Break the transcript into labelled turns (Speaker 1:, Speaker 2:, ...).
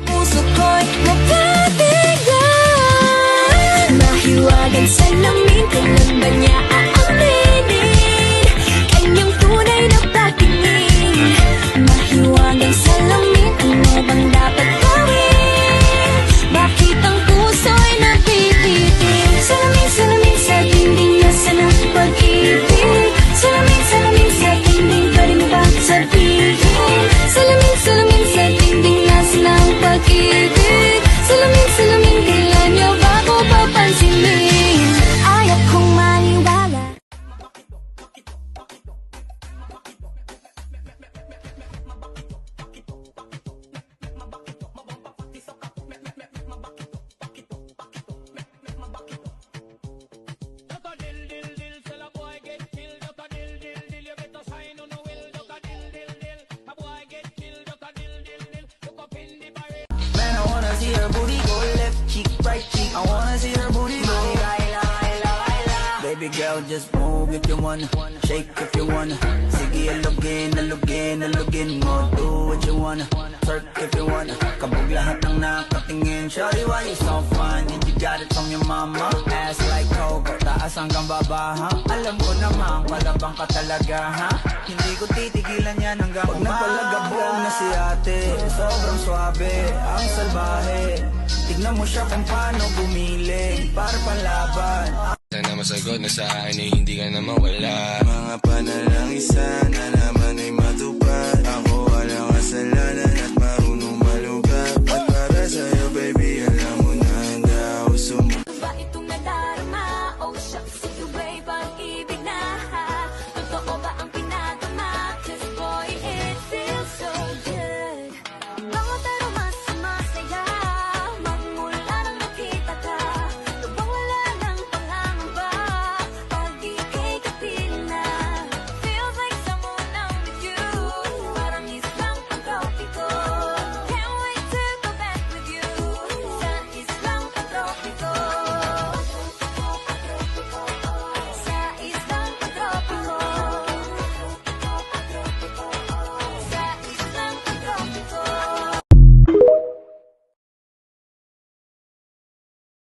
Speaker 1: Puso ko'y mapatiglan, mahiwagang salamin, kailan ba niya aaminin? Kanyang tunay na patingin, mahiwagang salamin, ano bang dapat gawin? Bakit ang puso'y napipitin? Salamin, salamin sa dingding, nasaan ang pag-ibig? Salamin, salamin sa dingding, pwede mo ba sabihin? Salamin, salamin sa dingding, nasaan ang pag-ibig? Salamin, salamin, kailan niyo ba ko papansinin? Ayaw kong maniwala.
Speaker 2: Man, I wanna see her booty go left cheek, right cheek. I wanna see her booty go. Baby girl, just move if you wanna, shake if you wanna. Sige, alugin, alugin, alugin mo. Do what you wanna, twerk if you wanna. Kabog lahat ng nakatingin. Shawty, why you so fine? And you got it from your mama. Ass like Coco, taas hanggang baba, ha? Alam ko naman, palabang ka talaga, ha? Hindi ko titigilan yan hanggang pag napalagabog na si ate. Sobrang swabe, ang salbahe. Tignan mo siya kung paano bumili para palaban.
Speaker 3: Sana masagot na sa akin ay hindi ka na mawala.
Speaker 4: Mga panalangin sana naman ay matupad. Ako walang kasalanan.